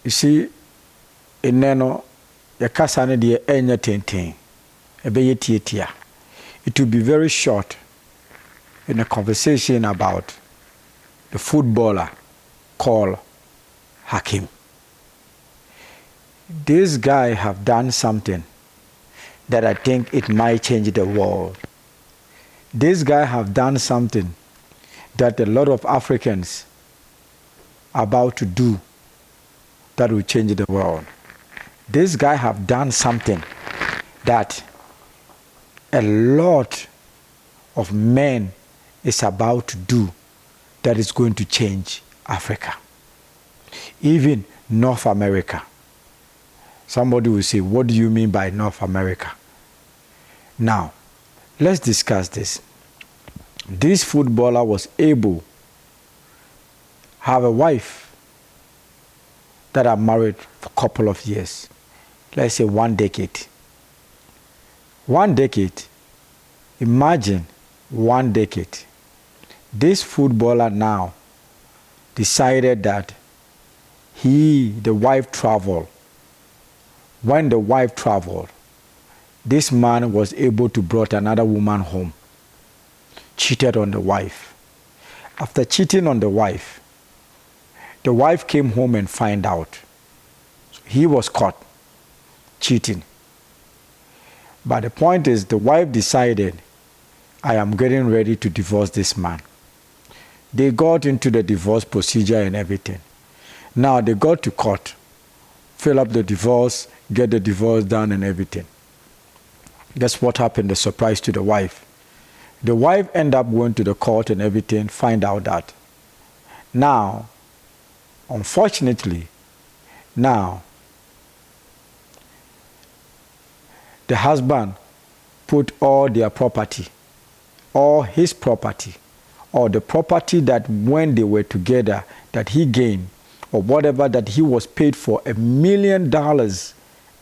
You see, in Neno, the Kasane de Enya Tintin, a Beyetia. It will be very short in a conversation about the footballer called Hakim. This guy have done something that I think it might change the world. This guy have done something that a lot of Africans are about to do that will change the world. This guy have done something that a lot of men is about to do that is going to change Africa, even North America. Somebody will say, what do you mean by North America? Now, let's discuss this. This footballer was able to have a wife that are married for a couple of years. Let's say 1 decade. 1 decade. Imagine 1 decade. This footballer now decided that the wife traveled. When the wife traveled, this man was able to bring another woman home. Cheated on the wife. After cheating on the wife came home and find out. So he was caught cheating. But the point is, the wife decided, I am getting ready to divorce this man. They got into the divorce procedure and everything. Now they got to court, fill up the divorce, get the divorce done and everything. That's what happened, the surprise to the wife. The wife ended up going to the court and everything, find out that. Now, unfortunately, the husband put all their property, all his property, or the property that when they were together that he gained, or whatever that he was paid for, $1 million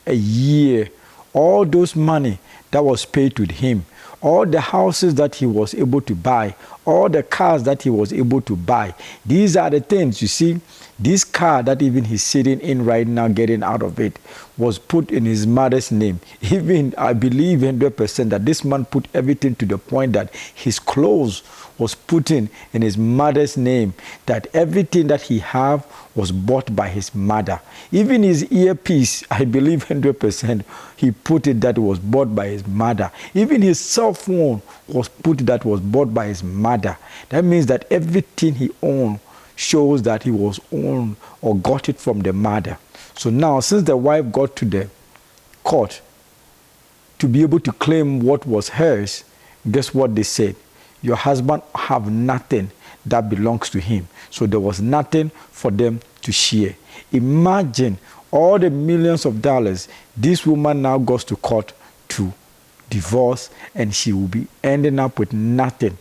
a year, all those money that was paid to him, all the houses that he was able to buy, all the cars that he was able to buy. These are the things, you see, this car that even he's sitting in right now, getting out of it, was put in his mother's name. Even, I believe 100% that this man put everything to the point that his clothes was put in his mother's name, that everything that he have was bought by his mother. Even his earpiece, I believe 100%, he put it that was bought by his mother. Even his cell phone was put that was bought by his mother. That means that everything he owned shows that he was owned or got it from the mother. So now, since the wife got to the court to be able to claim what was hers, guess what they said? Your husband have nothing that belongs to him. So there was nothing for them to share. Imagine all the millions of dollars this woman now goes to court to divorce, and she will be ending up with nothing.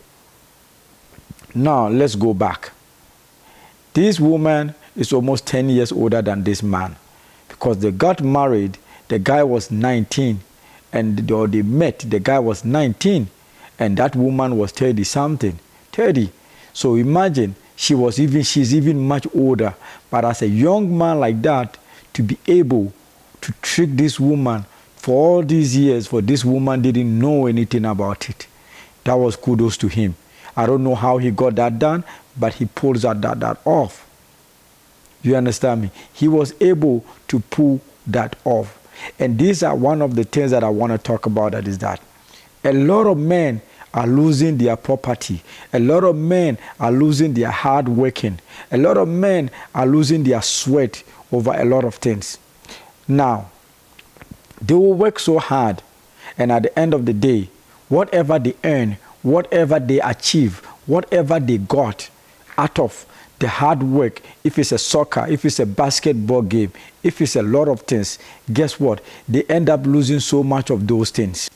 Now, let's go back. This woman is almost 10 years older than this man, because they got married, the guy was 19, and they met, the guy was 19, and that woman was 30 something, 30. So imagine, she's even much older, but as a young man like that, to be able to trick this woman for all these years, for this woman didn't know anything about it. That was kudos to him. I don't know how he got that done, but he pulls that off. You understand me? He was able to pull that off. And these are one of the things that I want to talk about, that is that a lot of men are losing their property. A lot of men are losing their hard working. A lot of men are losing their sweat over a lot of things. Now, they will work so hard, and at the end of the day, whatever they earn, whatever they achieve, whatever they got out of the hard work, if it's a soccer, if it's a basketball game, if it's a lot of things, guess what? They end up losing so much of those things.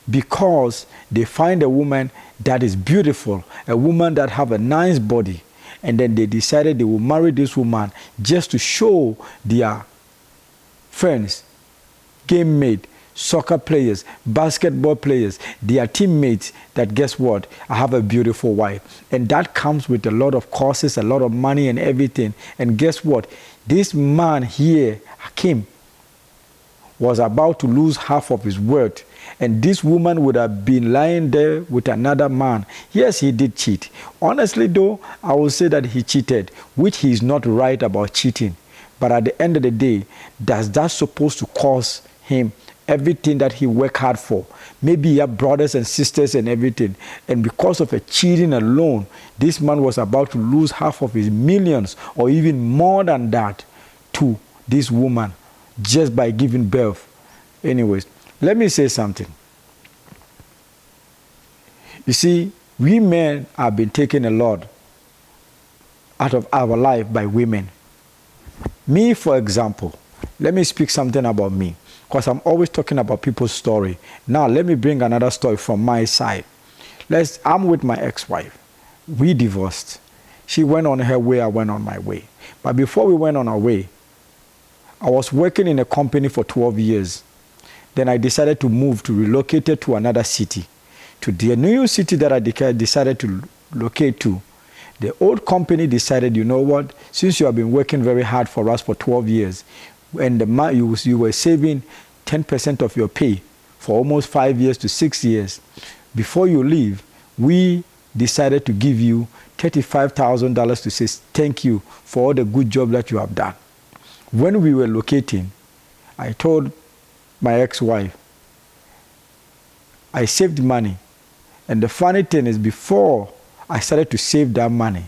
Because they find a woman that is beautiful, a woman that have a nice body, and then they decided they will marry this woman just to show their friends, game mate, soccer players, basketball players, their teammates, that guess what? I have a beautiful wife. And that comes with a lot of costs, a lot of money and everything. And guess what? This man here, Hakim, was about to lose half of his worth. And this woman would have been lying there with another man. Yes, he did cheat. Honestly, though, I will say that he cheated, which he is not right about cheating. But at the end of the day, does that supposed to cost him everything that he worked hard for? Maybe he had brothers and sisters and everything. And because of a cheating alone, this man was about to lose half of his millions or even more than that to this woman just by giving birth. Anyways, let me say something. You see, we men have been taken a lot out of our life by women. Me, for example, let me speak something about me, because I'm always talking about people's story. Now, let me bring another story from my side. I'm with my ex-wife. We divorced. She went on her way, I went on my way. But before we went on our way, I was working in a company for 12 years. Then I decided to move, to relocate to another city. To the new city that I decided to locate to, the old company decided, you know what, since you have been working very hard for us for 12 years, and you were saving 10% of your pay for almost 5 years to 6 years, before you leave, we decided to give you $35,000 to say thank you for all the good job that you have done. When we were locating, I told my ex-wife, I saved money. And the funny thing is, before I started to save that money,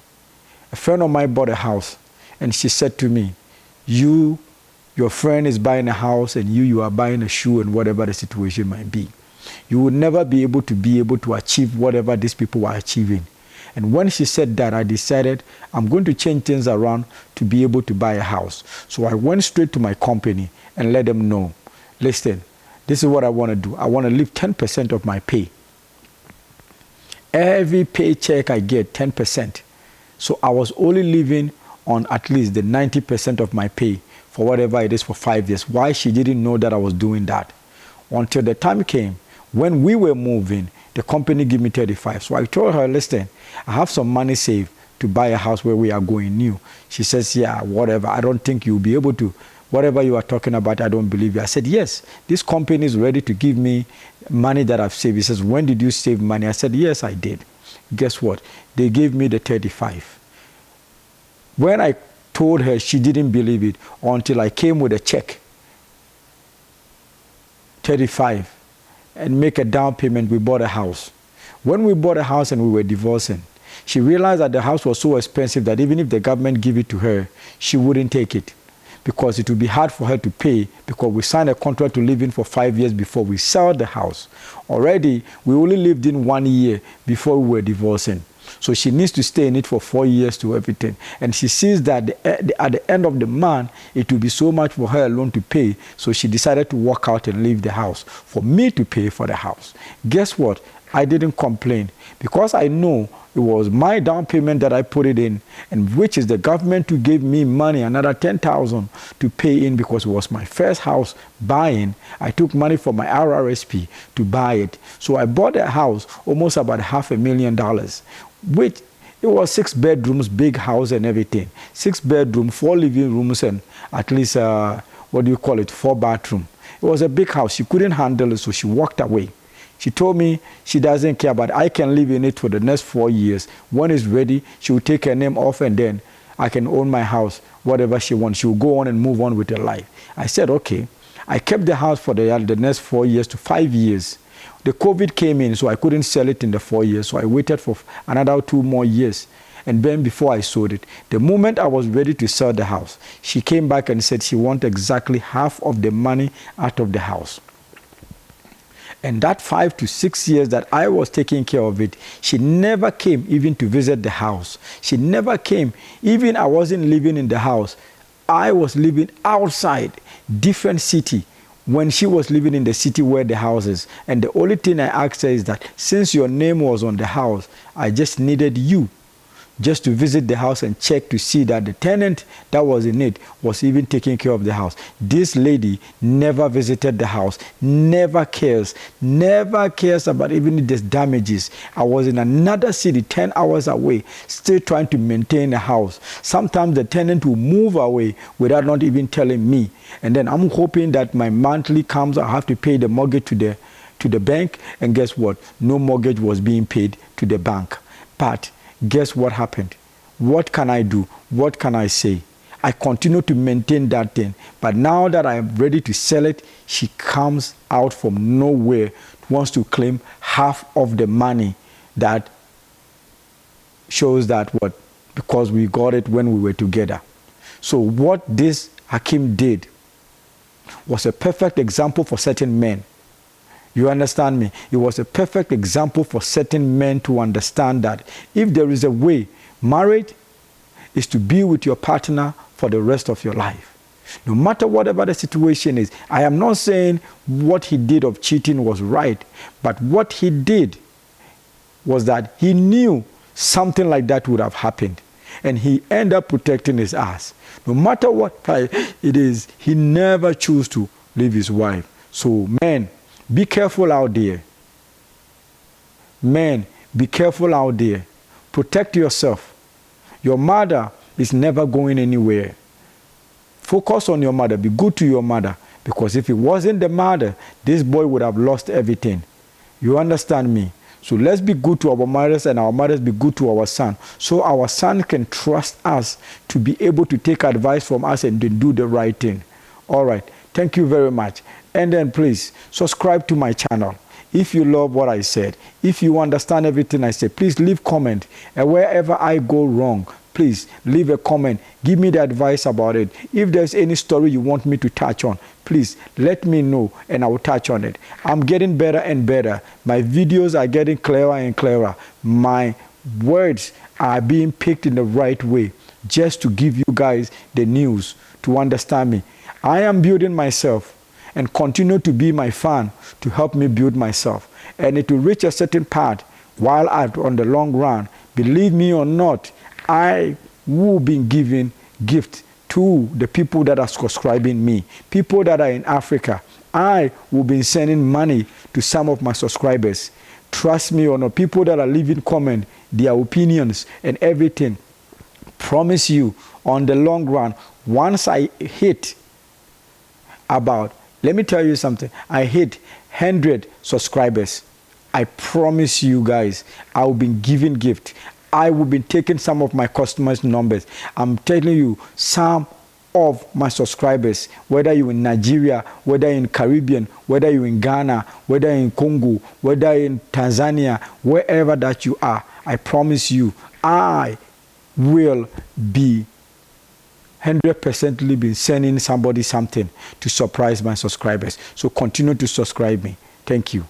a friend of mine bought a house, and she said to me, your friend is buying a house and you are buying a shoe, and whatever the situation might be. You will never be able to achieve whatever these people were achieving. And when she said that, I decided I'm going to change things around to be able to buy a house. So I went straight to my company and let them know, listen, this is what I want to do. I want to leave 10% of my pay. Every paycheck I get, 10%. So I was only living on at least the 90% of my pay for whatever it is for 5 years. Why? She didn't know that I was doing that. Until the time came, when we were moving, the company gave me 35. So I told her, listen, I have some money saved to buy a house where we are going new. She says, yeah, whatever. I don't think you'll be able to. Whatever you are talking about, I don't believe you. I said, yes, this company is ready to give me money that I've saved. He says, when did you save money? I said, yes, I did. Guess what? They gave me the 35. When I told her, she didn't believe it until I came with a check, 35, and make a down payment. We bought a house. When we bought a house and we were divorcing, she realized that the house was so expensive that even if the government gave it to her, she wouldn't take it, because it would be hard for her to pay, because we signed a contract to live in for 5 years before we sell the house. Already, we only lived in 1 year before we were divorcing. So she needs to stay in it for 4 years to everything. And she sees that at the end of the month, it will be so much for her alone to pay. So she decided to walk out and leave the house for me to pay for the house. Guess what? I didn't complain, because I know it was my down payment that I put it in, and which is the government who gave me money, another $10,000 to pay in, because it was my first house buying. I took money from my RRSP to buy it. So I bought a house almost about $500,000, which it was 6 bedrooms, big house and everything. 6 bedrooms, 4 living rooms, and at least, 4 bathrooms. It was a big house. She couldn't handle it, so she walked away. She told me she doesn't care, but I can live in it for the next 4 years. When it's ready, she will take her name off, and then I can own my house, whatever she wants. She will go on and move on with her life. I said, okay. I kept the house for the next 4 years to 5 years. The COVID came in, so I couldn't sell it in the 4 years. So I waited for another 2 more years. And then before I sold it, the moment I was ready to sell the house, she came back and said she wanted exactly half of the money out of the house. And that 5 to 6 years that I was taking care of it, she never came even to visit the house. She never came. Even I wasn't living in the house. I was living outside, different city, when she was living in the city where the house is. And the only thing I asked her is that since your name was on the house, I just needed you just to visit the house and check to see that the tenant that was in it was even taking care of the house. This lady never visited the house, never cares about even if there's damages. I was in another city 10 hours away, still trying to maintain a house. Sometimes the tenant will move away without not even telling me. And then I'm hoping that my monthly comes, I have to pay the mortgage to the bank, and guess what? No mortgage was being paid to the bank. But guess what happened? What can I do? What can I say? I continue to maintain that thing. But now that I am ready to sell it, she comes out from nowhere, wants to claim half of the money. That shows that what? Because we got it when we were together. So what this Hakeem did was a perfect example for certain men. You understand me? It was a perfect example for certain men to understand that if there is a way, marriage is to be with your partner for the rest of your life. No matter whatever the situation is. I am not saying what he did of cheating was right, but what he did was that he knew something like that would have happened. And he ended up protecting his ass. No matter what it is, he never chose to leave his wife. So, men, be careful out there. Men, be careful out there. Protect yourself. Your mother is never going anywhere. Focus on your mother. Be good to your mother. Because if it wasn't the mother, this boy would have lost everything. You understand me? So let's be good to our mothers, and our mothers be good to our son. So our son can trust us to be able to take advice from us and then do the right thing. All right. Thank you very much. And then please subscribe to my channel. If you love what I said, if you understand everything I said, please leave comment. And wherever I go wrong, please leave a comment. Give me the advice about it. If there's any story you want me to touch on, please let me know and I will touch on it. I'm getting better and better. My videos are getting clearer and clearer. My words are being picked in the right way just to give you guys the news to understand me. I am building myself and continue to be my fan to help me build myself. And it will reach a certain part while I'm on the long run. Believe me or not, I will be giving gift to the people that are subscribing me. People that are in Africa, I will be sending money to some of my subscribers. Trust me or not, people that are leaving comment, their opinions and everything. Promise you, on the long run, once I hit about, let me tell you something, I hit 100 subscribers. I promise you guys, I will be giving gift. I will be taking some of my customers' numbers. I'm telling you, some of my subscribers, whether you're in Nigeria, whether in Caribbean, whether you're in Ghana, whether in Congo, whether in Tanzania, wherever that you are, I promise you, I will be 100% be sending somebody something to surprise my subscribers. So continue to subscribe me. Thank you.